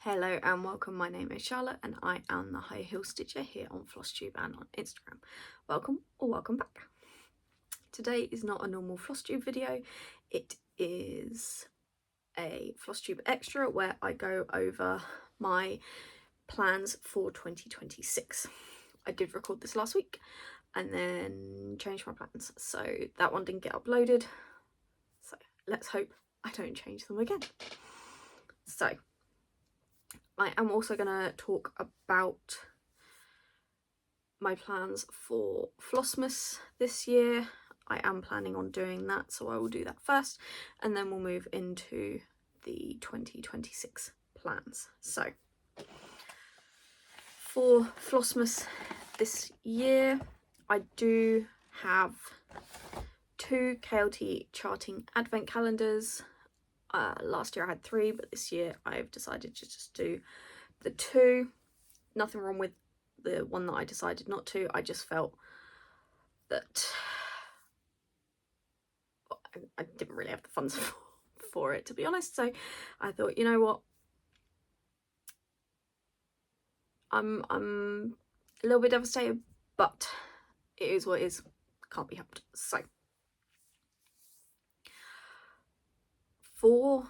Hello and welcome, my name is Charlotte and I am the High Heel Stitcher here on Flosstube and on Instagram. Welcome or welcome back. Today is not a normal Flosstube video, it is a Flosstube extra where I go over my plans for 2026. I did record this last week and then changed my plans, so that one didn't get uploaded, so let's hope I don't change them again. So I am also going to talk about my plans for Flossmas this year. I am planning on doing that, so I will do that first and then we'll move into the 2026 plans. So for Flossmas this year, I do have 2 KLT charting advent calendars. Last year I had 3, but this year I've decided to just do the 2. Nothing wrong with the one that I decided not to. I just felt that I didn't really have the funds for it, to be honest. So I thought, you know what, I'm a little bit devastated, but it is what it is. Can't be helped. So for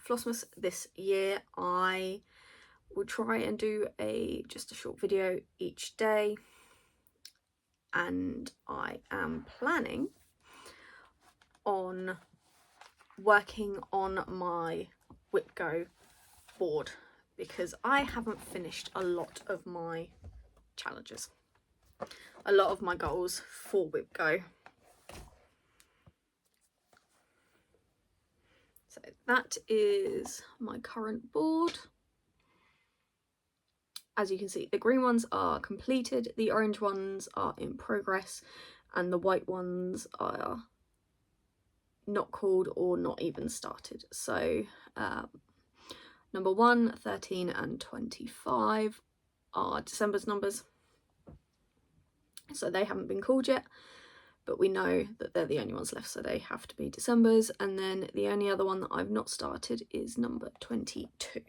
Flossmas this year, I will try and do just a short video each day, and I am planning on working on my WhipGo board because I haven't finished a lot of my challenges, a lot of my goals for WhipGo. So that is my current board. As you can see, the green ones are completed, the orange ones are in progress, and the white ones are not called or not even started. So number 1, 13 and 25 are December's numbers, so they haven't been called yet, but we know that they're the only ones left, so they have to be December's. And then the only other one that I've not started is number 22.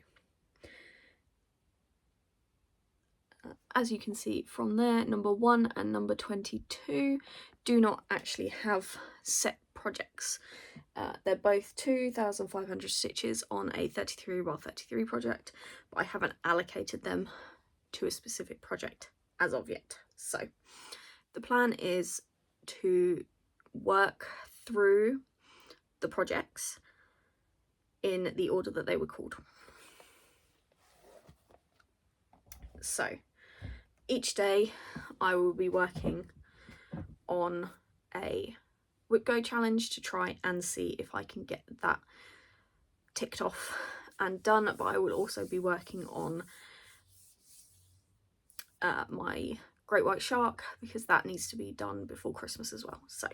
As you can see from there, number 1 and number 22 do not actually have set projects. They're both 2,500 stitches on a 33x33 project, but I haven't allocated them to a specific project as of yet. So the plan is to work through the projects in the order that they were called. So each day I will be working on a WhipGo challenge to try and see if I can get that ticked off and done, but I will also be working on my great white shark because that needs to be done before Christmas as well. So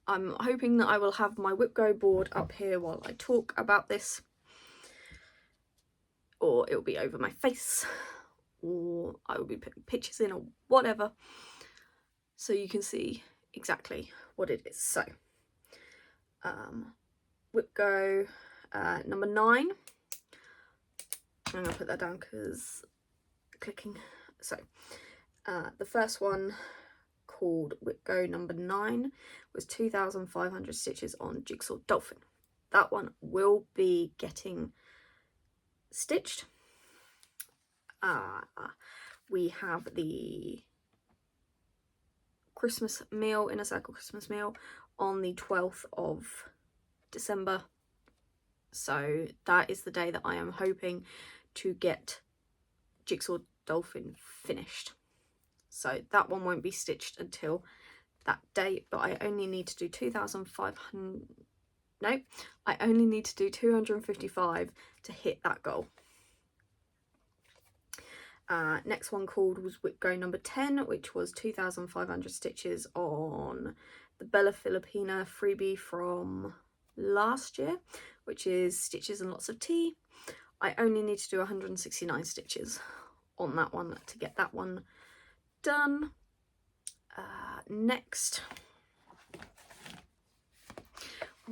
I'm hoping that I will have my WhipGo board up here while I talk about this, or it'll be over my face, or I will be putting pictures in or whatever, so you can see exactly what it is. So WhipGo number 9, I'm gonna put that down because clicking. So the first one, called WhipGo number 9, was 2,500 stitches on Jigsaw Dolphin. That one will be getting stitched. We have the Christmas meal, Inner Circle Christmas meal, on the 12th of December. So that is the day that I am hoping to get Jigsaw Dolphin finished. So that one won't be stitched until that date, but I only need to do 2,500, no, I only need to do 255 to hit that goal. Next one called was WhipGo number 10, which was 2,500 stitches on the Bella Filipina freebie from last year, which is Stitches and Lots of Tea. I only need to do 169 stitches on that one to get that one done. Next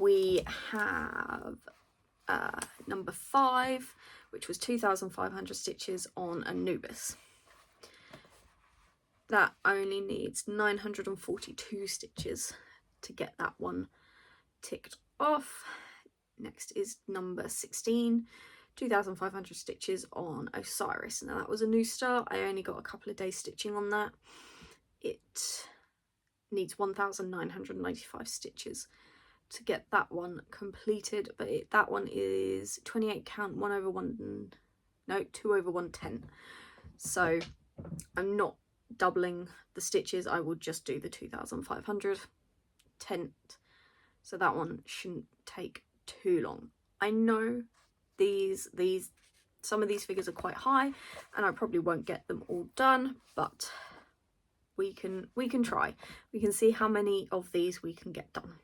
we have number 5, which was 2,500 stitches on Anubis. That only needs 942 stitches to get that one ticked off. Next is number 16, 2,500 stitches on Osiris. Now that was a new start. I only got a couple of days stitching on that. It needs 1,995 stitches to get that one completed, but that one is 28 count, 2/110. So I'm not doubling the stitches, I will just do the 2,500 tent, so that one shouldn't take too long. I know some of these figures are quite high and I probably won't get them all done, but we can try. We can see how many of these we can get done.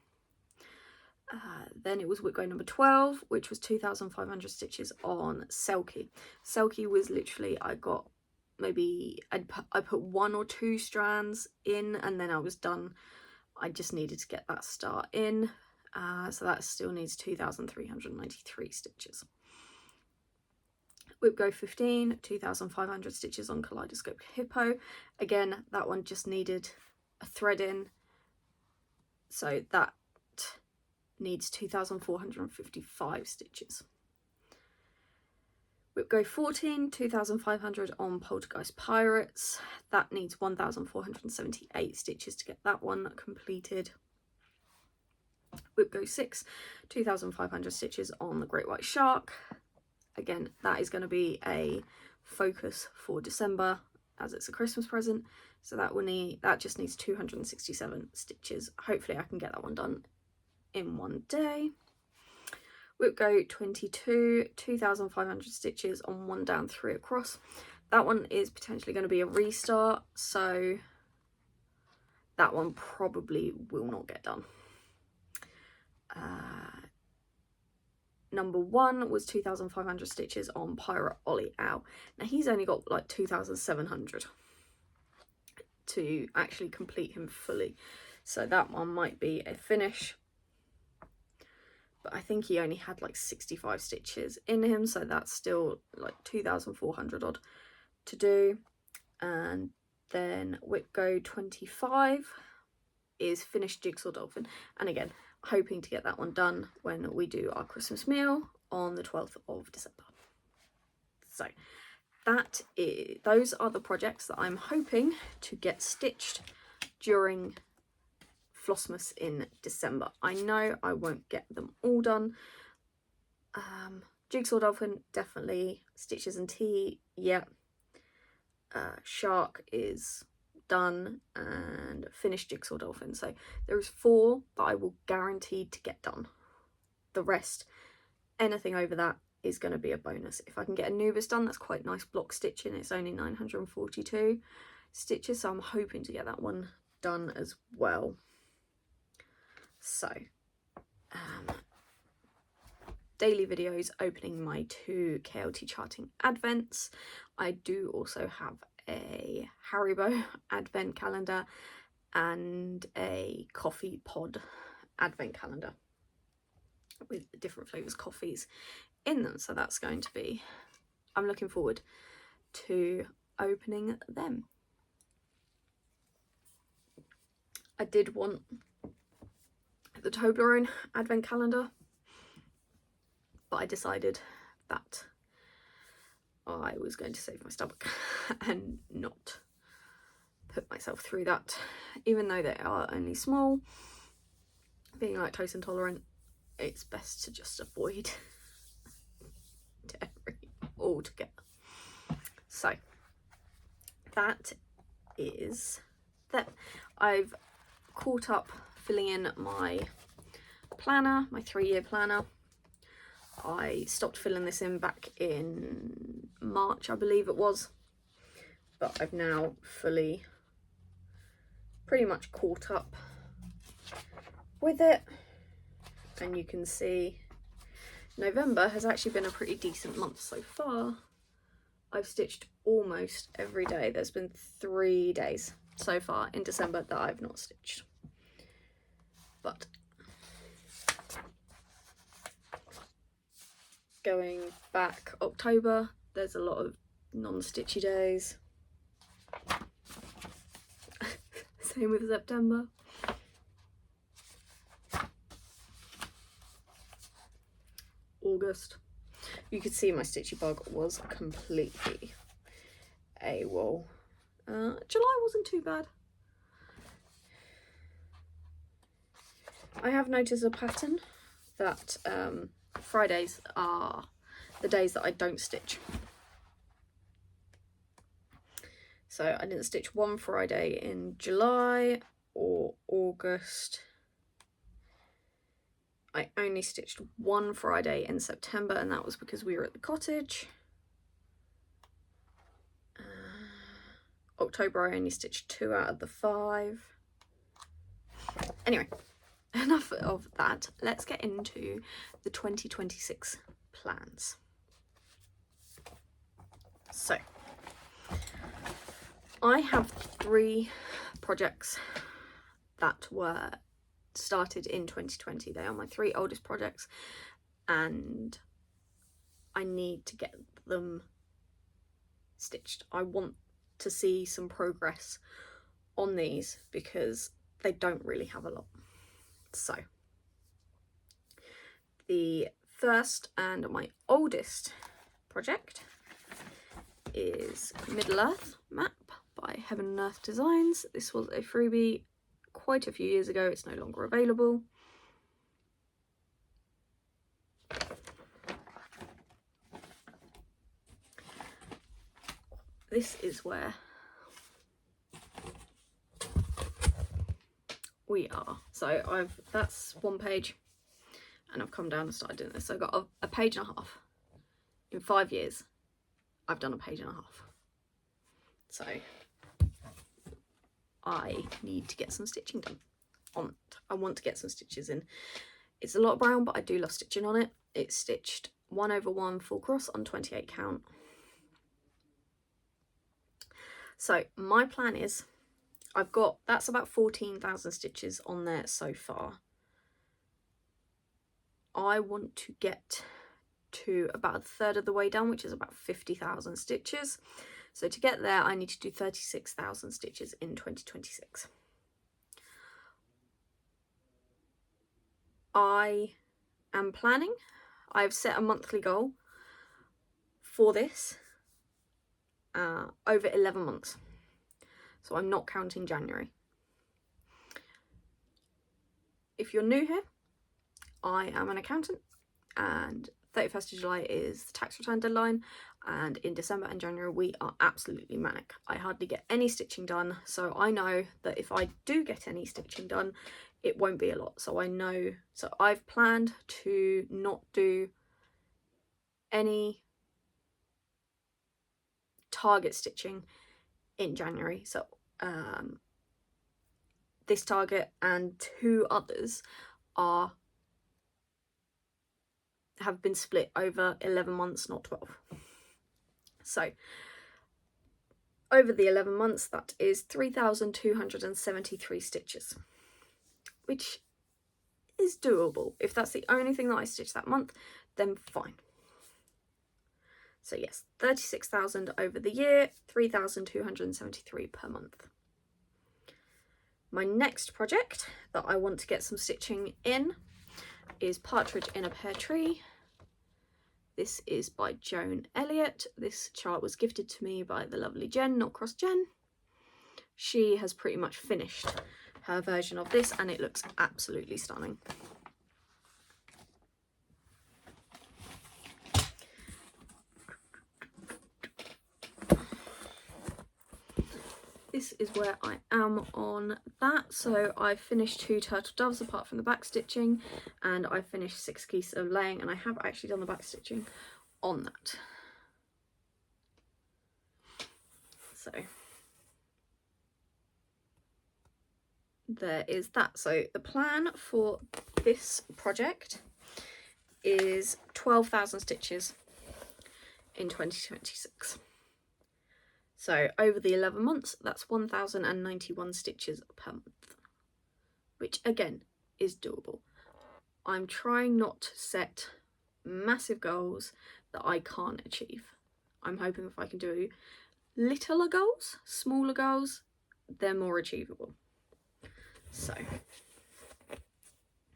Then it was whip number 12, which was 2,500 stitches on Selkie. Selkie was literally, I got maybe, I put 1 or 2 strands in and then I was done. I just needed to get that start in, so that still needs 2,393 stitches. Whip 15, 2,500 stitches on Kaleidoscope Hippo. Again, that one just needed a thread in, so that needs 2,455 stitches. Whip 14, 2,500 on Poltergeist Pirates. That needs 1,478 stitches to get that one completed. Whip 6, 2,500 stitches on the Great White Shark. Again, that is going to be a focus for December as it's a Christmas present. So that just needs 267 stitches. Hopefully I can get that one done in one day. Whip 22, 2,500 stitches on 1 down 3 across. That one is potentially going to be a restart, so that one probably will not get done. Number 1 was 2,500 stitches on Pirate Ollie Owl. Now he's only got like 2,700 to actually complete him fully, so that one might be a finish. But I think he only had like 65 stitches in him, so that's still like 2,400 odd to do. And then Whip 25 is finished Jigsaw Dolphin, and again hoping to get that one done when we do our Christmas meal on the 12th of December. So those are the projects that I'm hoping to get stitched during Flossmas in December. I know I won't get them all done. Jigsaw Dolphin, definitely. Stitches and Tea, yeah. Shark is done, and finished Jigsaw Dolphin. So there's 4 that I will guarantee to get done. The rest, anything over that is going to be a bonus. If I can get Anubis done, that's quite nice block stitching. It's only 942 stitches, so I'm hoping to get that one done as well. So daily videos opening my 2 KLT charting advents. I do also have a Haribo advent calendar and a coffee pod advent calendar with different flavours coffees in them, so that's going to be, I'm looking forward to opening them. I did want the Toblerone advent calendar, but I decided that I was going to save my stomach and not put myself through that, even though they are only small. Being lactose intolerant, it's best to just avoid dairy altogether. So that is that. I've caught up filling in my planner, my 3-year planner. I stopped filling this in back in March, I believe it was, but I've now fully pretty much caught up with it, and you can see November has actually been a pretty decent month so far. I've stitched almost every day. There's been 3 days so far in December that I've not stitched, but going back October, there's a lot of non-stitchy days. Same with September. August. You could see my stitchy bug was completely AWOL. July wasn't too bad. I have noticed a pattern that Fridays are the days that I don't stitch. So I didn't stitch one Friday in July or August. I only stitched one Friday in September, and that was because we were at the cottage. October I only stitched 2 out of the 5. Anyway, enough of that. Let's get into the 2026 plans. So, I have 3 projects that were started in 2020. They are my 3 oldest projects, and I need to get them stitched. I want to see some progress on these because they don't really have a lot. So the first and my oldest project is Middle Earth map by Heaven and Earth Designs. This was a freebie quite a few years ago. It's no longer available. This is where we are. So that's one page, and I've come down and started doing this. So I've got a page and a half. In 5 years, I've done a page and a half. So I need to get some stitching done on it. I want to get some stitches in. It's a lot of brown, but I do love stitching on it. It's stitched 1/1 full cross on 28 count. So my plan is, that's about 14,000 stitches on there so far. I want to get to about a third of the way down, which is about 50,000 stitches. So to get there, I need to do 36,000 stitches in 2026. I am planning, I've set a monthly goal for this over 11 months. So I'm not counting January. If you're new here, I am an accountant, and 31st of July is the tax return deadline, and in December and January we are absolutely manic. I hardly get any stitching done, so I know that if I do get any stitching done, it won't be a lot. So I've planned to not do any target stitching in January. So this target and 2 others have been split over 11 months, not 12. So over the 11 months, that is 3,273 stitches, which is doable. If that's the only thing that I stitch that month, then fine. So yes, 36,000 over the year, 3,273 per month. My next project that I want to get some stitching in is Partridge in a Pear Tree. This is by Joan Elliott. This chart was gifted to me by the lovely Jen, not Cross Jen. She has pretty much finished her version of this, and it looks absolutely stunning. This is where I am on that. So I finished 2 turtle doves apart from the back stitching, and I finished 6 keys of laying, and I have actually done the back stitching on that. So there is that. So the plan for this project is 12,000 stitches in 2026. So over the 11 months, that's 1,091 stitches per month, which again is doable. I'm trying not to set massive goals that I can't achieve. I'm hoping if I can do littler goals, smaller goals, they're more achievable. So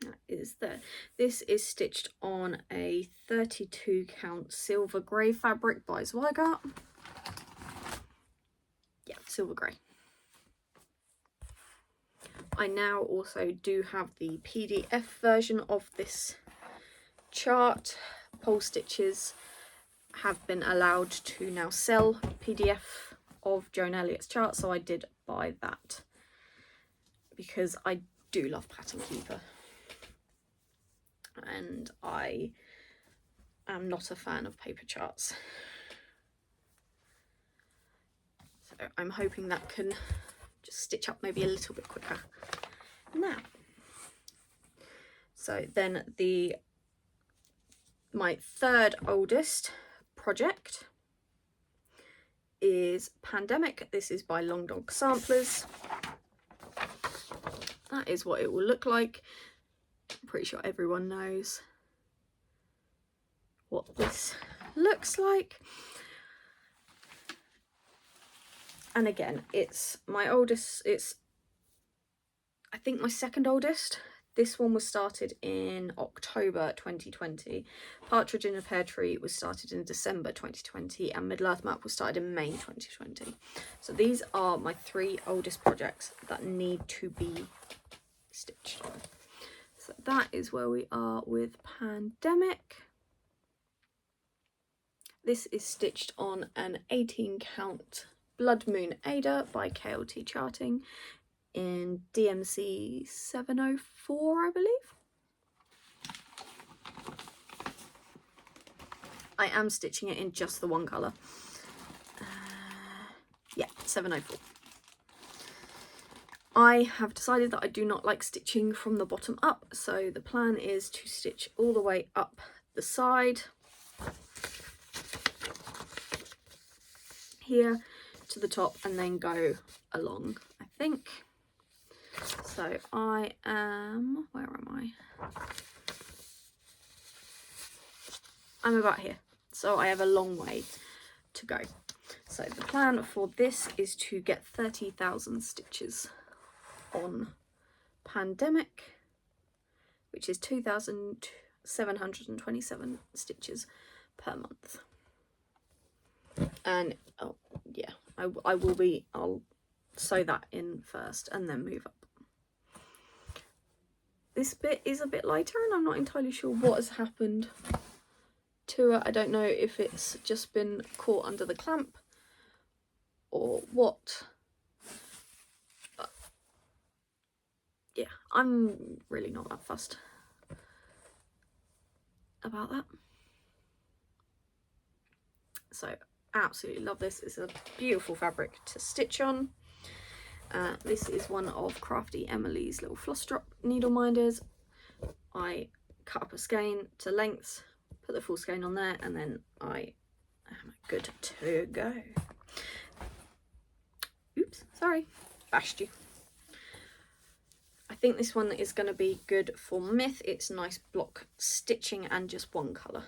that is there. This is stitched on a 32 count silver grey fabric by Zweigart. Yeah, silver grey. I now also do have the PDF version of this chart. Pole Stitches have been allowed to now sell PDF of Joan Elliott's chart, so I did buy that because I do love Pattern Keeper and I am not a fan of paper charts, so I'm hoping that can just stitch up maybe a little bit quicker now. So then my third oldest project is Pandemic. This is by Long Dog Samplers. That is what it will look like. I'm pretty sure everyone knows what this looks like. And again, it's my oldest, it's I think my second oldest. This one was started in October 2020. Partridge in a Pear Tree was started in December 2020, and Middle Earth Map was started in May 2020. So these are my three oldest projects that need to be stitched. So that is where we are with Pandemic. This is stitched on an 18 count Blood Moon Ada by KLT Charting in DMC 704, I believe. I am stitching it in just the one colour. Yeah, 704. I have decided that I do not like stitching from the bottom up, so the plan is to stitch all the way up the side here to the top and then go along, I think. So I am, where am I? I'm about here, so I have a long way to go. So the plan for this is to get 30,000 stitches on Pandemic, which is 2,727 stitches per month. And oh yeah, I'll sew that in first and then move up. This bit is a bit lighter and I'm not entirely sure what has happened to it. I don't know if it's just been caught under the clamp or what. But yeah, I'm really not that fussed about that. So absolutely love this. It's a beautiful fabric to stitch on. This is one of Crafty Emily's little floss drop needle minders. I cut up a skein to lengths, put the full skein on there, and then I am good to go. Oops, sorry, bashed you. I think this one is going to be good for Myth. It's nice block stitching and just one colour.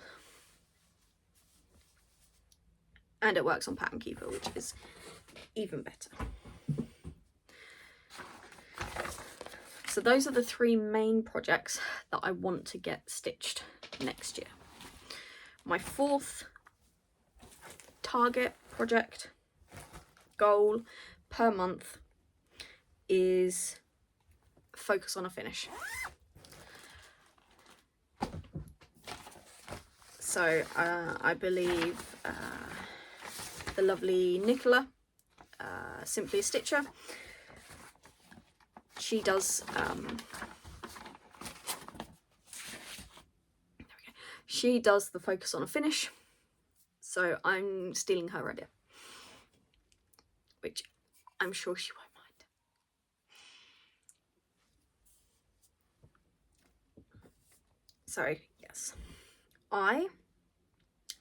And it works on Pattern Keeper, which is even better. So those are the three main projects that I want to get stitched next year. My fourth target project goal per month is focus on a finish. So I believe the lovely Nicola, Simply a Stitcher, she does she does the focus on a finish, so I'm stealing her idea, which I'm sure she won't mind. So yes, I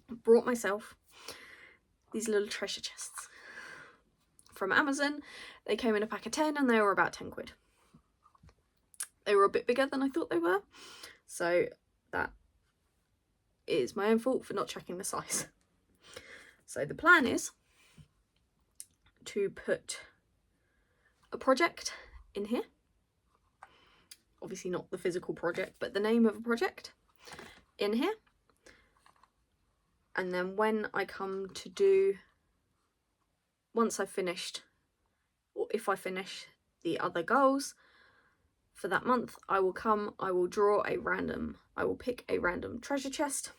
brought myself these little treasure chests from Amazon. They came in a pack of 10 and they were about 10 quid. They were a bit bigger than I thought they were, so that is my own fault for not checking the size. So the plan is to put a project in here. Obviously not the physical project, but the name of a project in here. And then when I come to do, once I've finished, or if I finish the other goals for that month, I will pick a random treasure chest,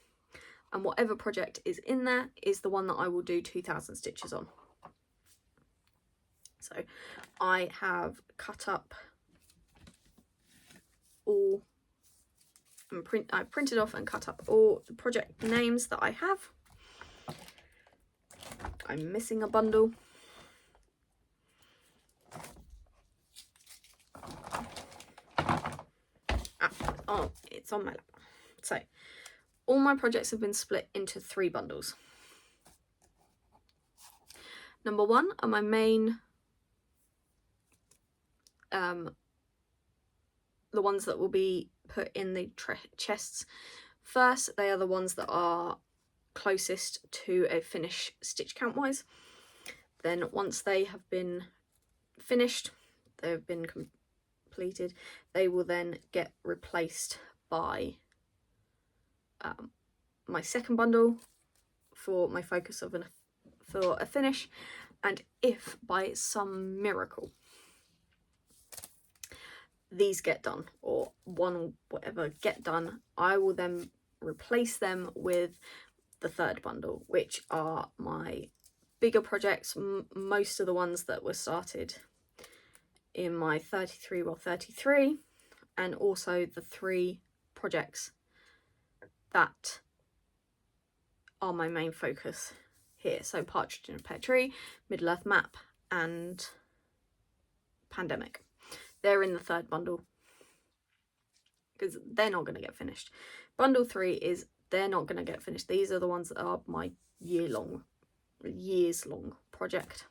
and whatever project is in there is the one that I will do 2,000 stitches on. So I have cut up all, I printed off and cut up all the project names that I have. I'm missing a bundle. Oh, it's on my lap. So all my projects have been split into 3 bundles. Number 1 are my main, the ones that will be put in the chests first. They are the ones that are closest to a finish stitch count wise. Then once they have been finished, they've been completed, they will then get replaced by my second bundle for my focus for a finish. And if by some miracle these get done, or one or whatever get done, I will then replace them with the third bundle, which are my bigger projects, most of the ones that were started in my 33x33, and also the 3 projects that are my main focus here. So Partridge in a Pear Tree, Middle Earth Map, and Pandemic. They're in the third bundle because they're not going to get finished. Bundle 3 is, they're not going to get finished. These are the ones that are my years long project.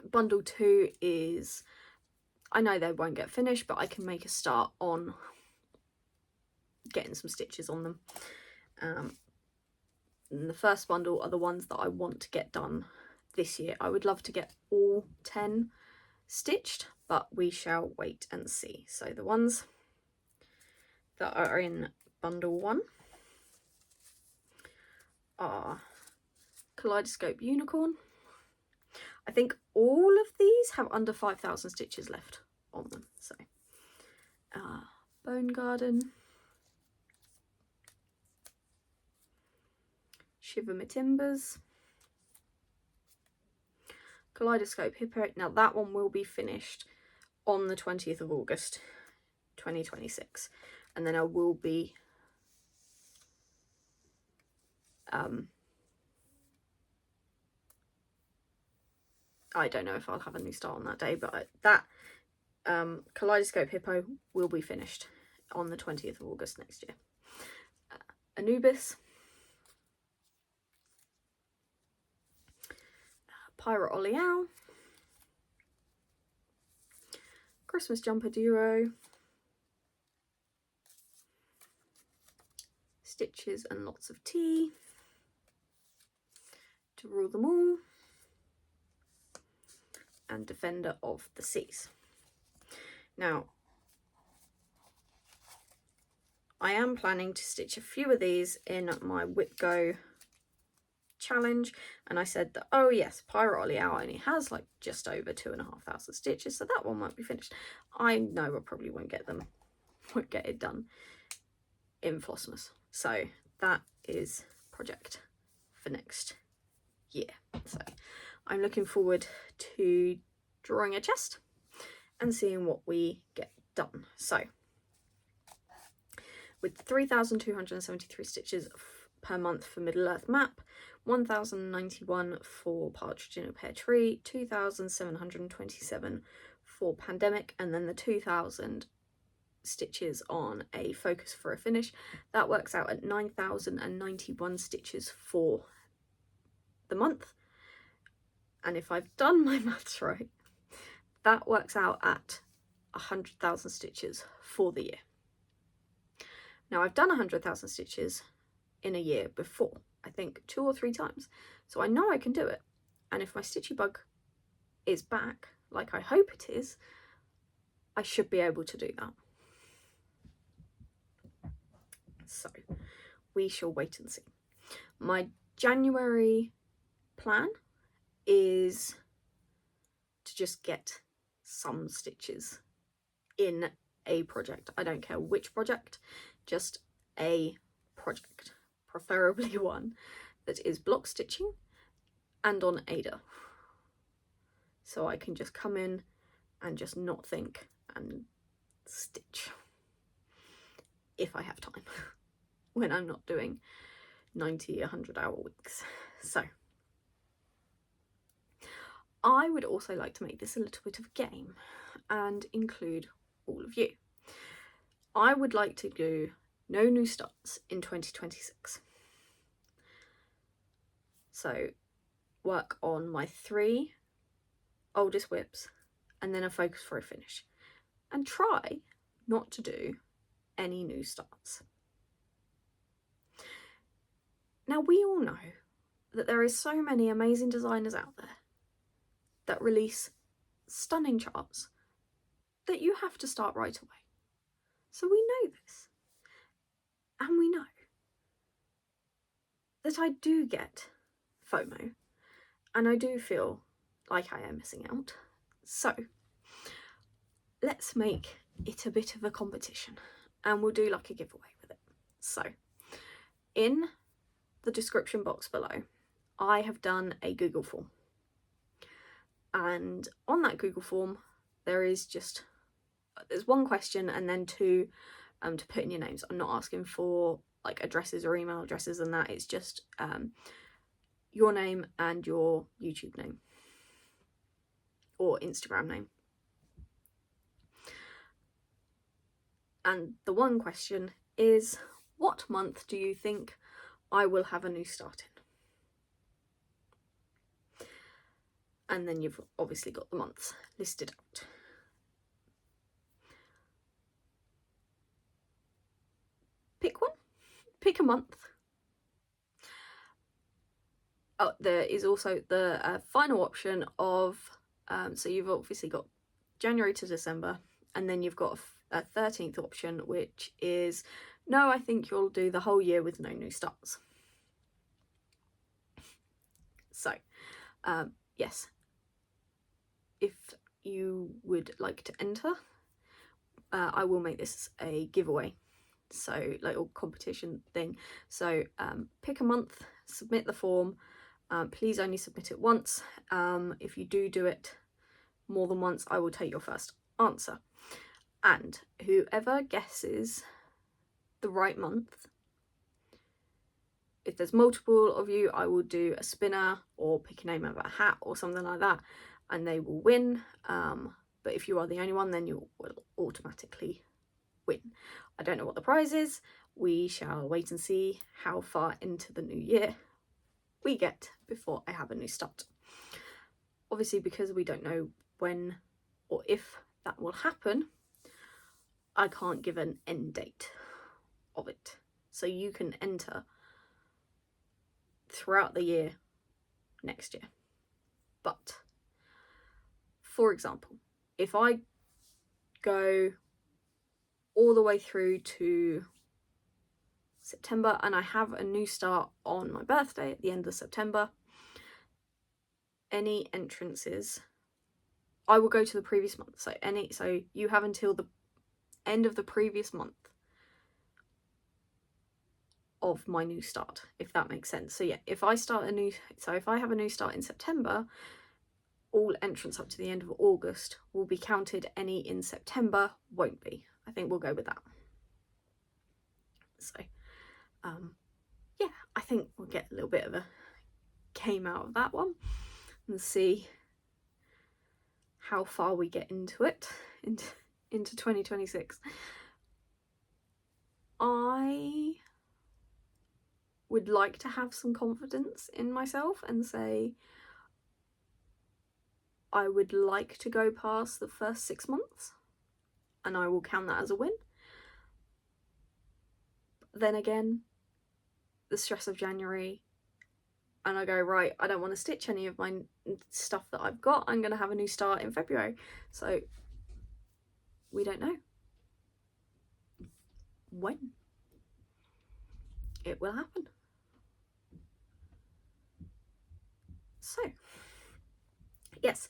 Bundle 2 is, I know they won't get finished, but I can make a start on getting some stitches on them. And the first bundle are the ones that I want to get done this year. I would love to get all 10 stitched, but we shall wait and see. So the ones that are in bundle 1 are Kaleidoscope Unicorn. I think all of these have under 5,000 stitches left on them. So Bone Garden, Shiver My Timbers, Kaleidoscope Hippo. Now that one will be finished on the 20th of August 2026, and then I will be I don't know if I'll have a new start on that day, but that Kaleidoscope Hippo will be finished on the 20th of August next year. Anubis, Pirate Ollie Owl, Christmas Jumper Duo, Stitches and Lots of Tea, To Rule Them All, and Defender of the Seas. Now, I am planning to stitch a few of these in my Whip Go challenge, and I said that, oh yes, Pirate Ollie Owl only has like just over 2,500 stitches, so that one won't be finished. I know I probably won't get it done in Flossmas, so that is project for next year. So I'm looking forward to drawing a chest and seeing what we get done. So with 3,273 stitches per month for Middle Earth Map, 1,091 for Partridge in a Pear Tree, 2,727 for Pandemic, and then the 2,000 stitches on a focus for a finish, that works out at 9,091 stitches for the month. And if I've done my maths right, that works out at 100,000 stitches for the year. Now I've done 100,000 stitches in a year before, I think 2 or 3 times, so I know I can do it. And if my stitchy bug is back, like I hope it is, I should be able to do that. So we shall wait and see. My January plan is to just get some stitches in a project. I don't care which project, just a project, preferably one that is block stitching and on Ada, so I can just come in and just not think and stitch if I have time when I'm not doing 90, 100 hour weeks. So I would also like to make this a little bit of a game and include all of you. I would like to do no new starts in 2026. So work on my 3 oldest whips and then a focus for a finish, and try not to do any new starts. Now we all know that there is so many amazing designers out there that release stunning charts that you have to start right away. So we know this, and we know that I do get FOMO and I do feel like I am missing out. So let's make it a bit of a competition, and we'll do like a giveaway with it. So in the description box below, I have done a Google form, and on that Google form there's 1 question and then 2 to put in your names. I'm not asking for like addresses or email addresses and that, it's just your name and your YouTube name or Instagram name. And the 1 question is, what month do you think I will have a new start in? And then you've obviously got the months listed out. Pick one, pick a month. Oh, there is also the final option of, so you've obviously got January to December, and then you've got a 13th option, which is, no, I think you'll do the whole year with no new starts. So, yes, if you would like to enter, I will make this a giveaway, so like a competition thing. So pick a month, submit the form. Please only submit it once. If you do it more than once, I will take your first answer. And whoever guesses the right month, if there's multiple of you, I will do a spinner or pick a name out of a hat or something like that, and they will win. But if you are the only one, then you will automatically win. I don't know what the prize is. We shall wait and see how far into the new year we get before I have a new start. Obviously, because we don't know when or if that will happen, I can't give an end date of it. So you can enter throughout the year next year. But for example, if I go all the way through to September and I have a new start on my birthday at the end of September, any entrances, I will go to the previous month. So you have until the end of the previous month of my new start, if that makes sense. So yeah, if I have a new start in September, all entrants up to the end of August will be counted. Any in September won't be. I think we'll go with that. So yeah, I think we'll get a little bit of a game out of that one and see how far we get into it, into 2026. I would like to have some confidence in myself and say I would like to go past the first 6 months, and I will count that as a win. then again, the stress of January, and I go, right, I don't want to stitch any of my stuff that I've got. I'm going to have a new start in February. So we don't know when it will happen. So yes,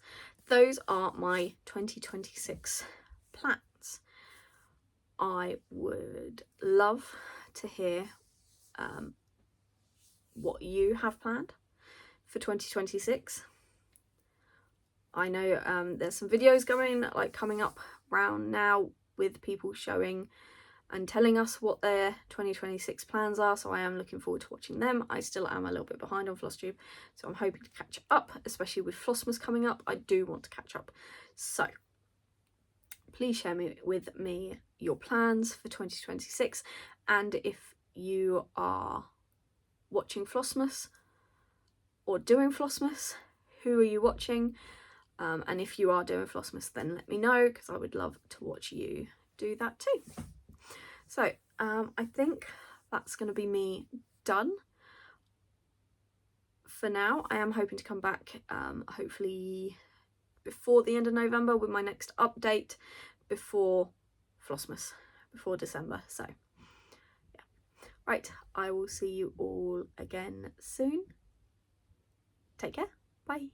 those are my 2026 plans. I would love to hear what you have planned for 2026. I know there's some videos coming up around now with people showing and telling us what their 2026 plans are, so I am looking forward to watching them. I still am a little bit behind on Flosstube, so I'm hoping to catch up, especially with Flossmas coming up. I do want to catch up. So please share with me your plans for 2026, and if you are watching Flossmas or doing Flossmas, who are you watching? And if you are doing Flossmas, then let me know, because I would love to watch you do that too. So I think that's going to be me done for now. I am hoping to come back hopefully before the end of November with my next update, before Flossmas, before December. So yeah, right, I will see you all again soon. Take care. Bye.